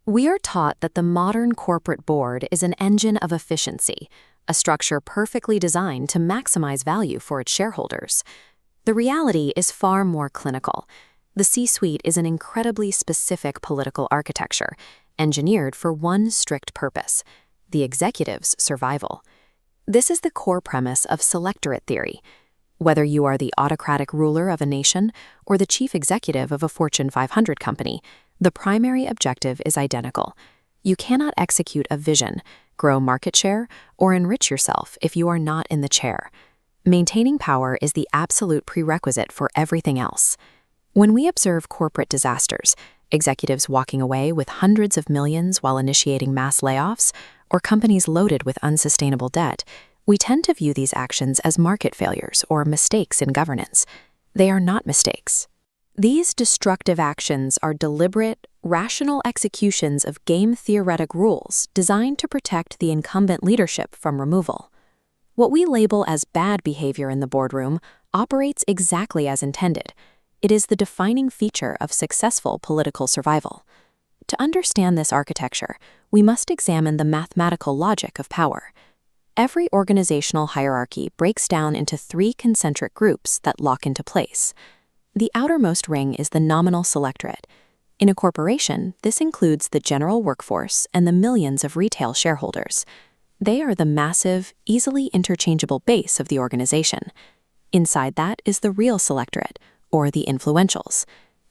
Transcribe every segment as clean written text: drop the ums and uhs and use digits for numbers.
We are taught that the modern corporate board is an engine of efficiency, a structure perfectly designed to maximize value for its shareholders. The reality is far more clinical. The C-suite is an incredibly specific political architecture, engineered for one strict purpose: the executive's survival. This is the core premise of selectorate theory. Whether you are the autocratic ruler of a nation or the chief executive of a Fortune 500 company, the primary objective is identical. You cannot execute a vision, grow market share, or enrich yourself if you are not in the chair. Maintaining power is the absolute prerequisite for everything else. When we observe corporate disasters, executives walking away with hundreds of millions while initiating mass layoffs, or companies loaded with unsustainable debt, we tend to view these actions as market failures or mistakes in governance. They are not mistakes. These destructive actions are deliberate, rational executions of game-theoretic rules designed to protect the incumbent leadership from removal. What we label as bad behavior in the boardroom operates exactly as intended. It is the defining feature of successful political survival. To understand this architecture, we must examine the mathematical logic of power. Every organizational hierarchy breaks down into three concentric groups that lock into place. The outermost ring is the nominal selectorate. In a corporation, this includes the general workforce and the millions of retail shareholders. They are the massive, easily interchangeable base of the organization. Inside that is the real selectorate, or the influentials.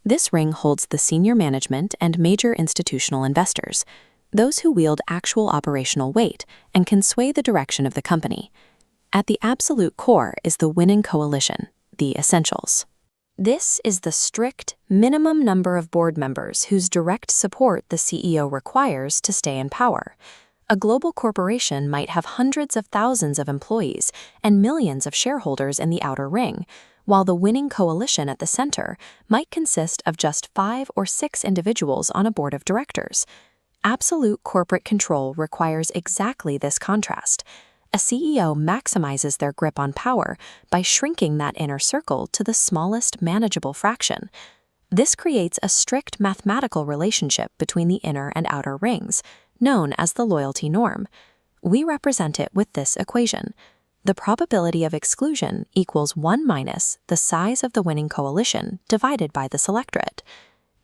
This ring holds the senior management and major institutional investors, those who wield actual operational weight and can sway the direction of the company. At the absolute core is the winning coalition, the essentials. This is the strict, minimum number of board members whose direct support the CEO requires to stay in power. A global corporation might have hundreds of thousands of employees and millions of shareholders in the outer ring, while the winning coalition at the center might consist of just 5 or 6 individuals on a board of directors. Absolute corporate control requires exactly this contrast. A CEO maximizes their grip on power by shrinking that inner circle to the smallest manageable fraction. This creates a strict mathematical relationship between the inner and outer rings, known as the loyalty norm. We represent it with this equation. The probability of exclusion equals 1 minus the size of the winning coalition divided by the selectorate.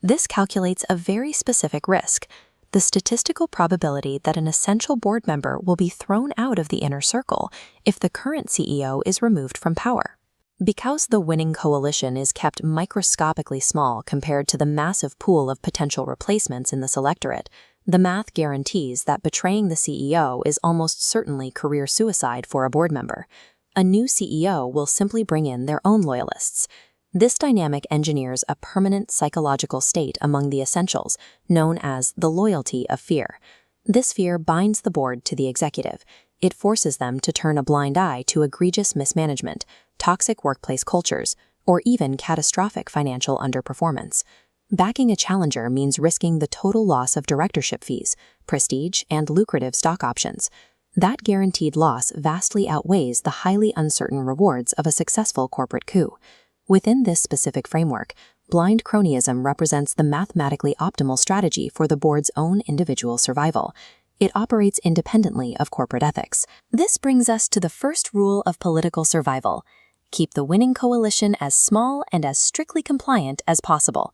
This calculates a very specific risk: the statistical probability that an essential board member will be thrown out of the inner circle if the current CEO is removed from power. Because the winning coalition is kept microscopically small compared to the massive pool of potential replacements in the selectorate, the math guarantees that betraying the CEO is almost certainly career suicide for a board member. A new CEO will simply bring in their own loyalists. This dynamic engineers a permanent psychological state among the essentials, known as the loyalty of fear. This fear binds the board to the executive. It forces them to turn a blind eye to egregious mismanagement, toxic workplace cultures, or even catastrophic financial underperformance. Backing a challenger means risking the total loss of directorship fees, prestige, and lucrative stock options. That guaranteed loss vastly outweighs the highly uncertain rewards of a successful corporate coup. Within this specific framework, blind cronyism represents the mathematically optimal strategy for the board's own individual survival. It operates independently of corporate ethics. This brings us to the first rule of political survival: keep the winning coalition as small and as strictly compliant as possible.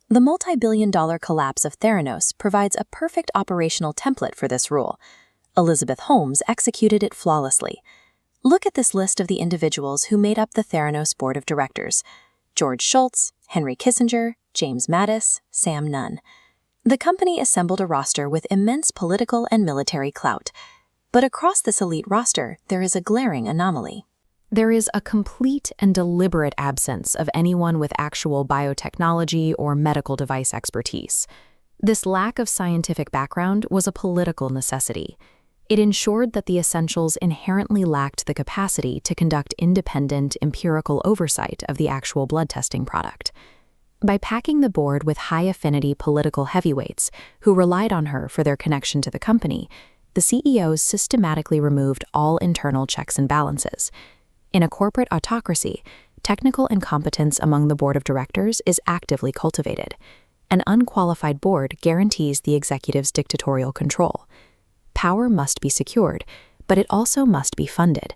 The multi-billion-dollar collapse of Theranos provides a perfect operational template for this rule. Elizabeth Holmes executed it flawlessly. Look at this list of the individuals who made up the Theranos board of directors: George Shultz, Henry Kissinger, James Mattis, Sam Nunn. The company assembled a roster with immense political and military clout. But across this elite roster, there is a glaring anomaly. There is a complete and deliberate absence of anyone with actual biotechnology or medical device expertise. This lack of scientific background was a political necessity. It ensured that the essentials inherently lacked the capacity to conduct independent, empirical oversight of the actual blood testing product. By packing the board with high-affinity political heavyweights who relied on her for their connection to the company, the CEOs systematically removed all internal checks and balances. In a corporate autocracy, technical incompetence among the board of directors is actively cultivated. An unqualified board guarantees the executive's dictatorial control. Power must be secured, but it also must be funded.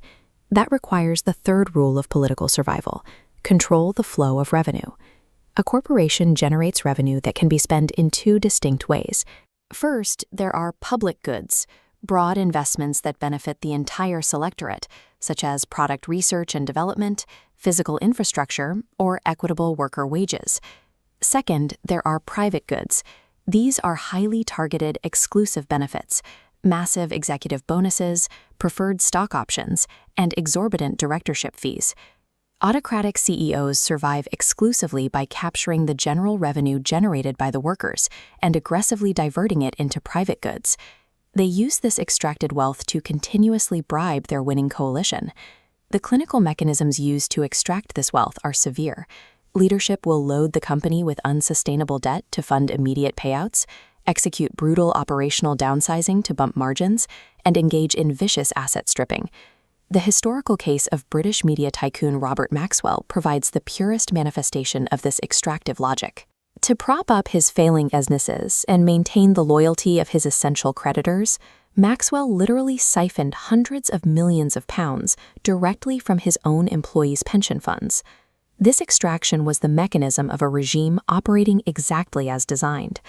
That requires the third rule of political survival: control the flow of revenue. A corporation generates revenue that can be spent in two distinct ways. First, there are public goods, broad investments that benefit the entire selectorate, such as product research and development, physical infrastructure, or equitable worker wages. Second, there are private goods. These are highly targeted, exclusive benefits, massive executive bonuses, preferred stock options, and exorbitant directorship fees. Autocratic CEOs survive exclusively by capturing the general revenue generated by the workers and aggressively diverting it into private goods. They use this extracted wealth to continuously bribe their winning coalition. The clinical mechanisms used to extract this wealth are severe. Leadership will load the company with unsustainable debt to fund immediate payouts, execute brutal operational downsizing to bump margins, and engage in vicious asset stripping. The historical case of British media tycoon Robert Maxwell provides the purest manifestation of this extractive logic. To prop up his failing businesses and maintain the loyalty of his essential creditors, Maxwell literally siphoned hundreds of millions of pounds directly from his own employees' pension funds. This extraction was the mechanism of a regime operating exactly as designed.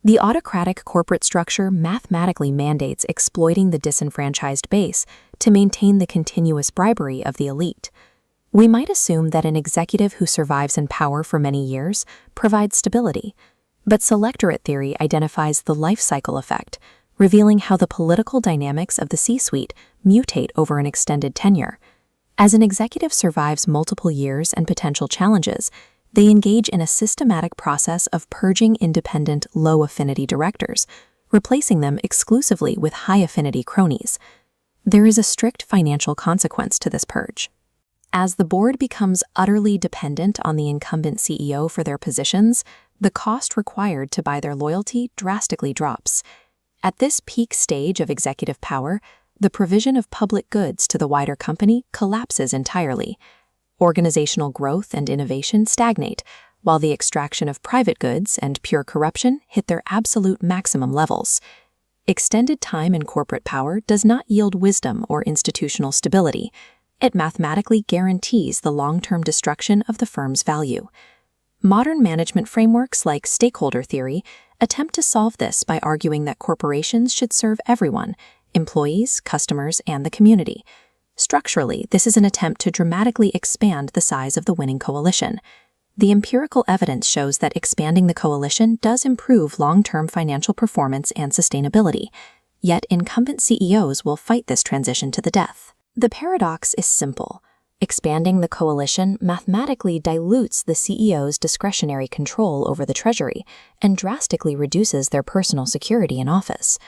The autocratic corporate structure mathematically mandates exploiting the disenfranchised base to maintain the continuous bribery of the elite. We might assume that an executive who survives in power for many years provides stability, but selectorate theory identifies the life cycle effect, revealing how the political dynamics of the C-suite mutate over an extended tenure. As an executive survives multiple years and potential challenges, they engage in a systematic process of purging independent, low-affinity directors, replacing them exclusively with high-affinity cronies. There is a strict financial consequence to this purge. As the board becomes utterly dependent on the incumbent CEO for their positions, the cost required to buy their loyalty drastically drops. At this peak stage of executive power, the provision of public goods to the wider company collapses entirely. Organizational growth and innovation stagnate, while the extraction of private goods and pure corruption hit their absolute maximum levels. Extended time in corporate power does not yield wisdom or institutional stability. It mathematically guarantees the long-term destruction of the firm's value. Modern management frameworks like stakeholder theory attempt to solve this by arguing that corporations should serve everyone: employees, customers, and the community. Structurally, this is an attempt to dramatically expand the size of the winning coalition. The empirical evidence shows that expanding the coalition does improve long-term financial performance and sustainability, yet incumbent CEOs will fight this transition to the death. The paradox is simple. Expanding the coalition mathematically dilutes the CEO's discretionary control over the treasury and drastically reduces their personal security in office.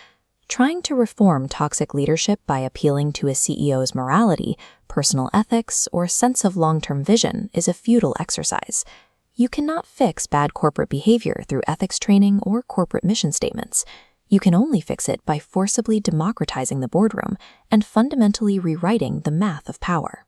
Trying to reform toxic leadership by appealing to a CEO's morality, personal ethics, or sense of long-term vision is a futile exercise. You cannot fix bad corporate behavior through ethics training or corporate mission statements. You can only fix it by forcibly democratizing the boardroom and fundamentally rewriting the math of power.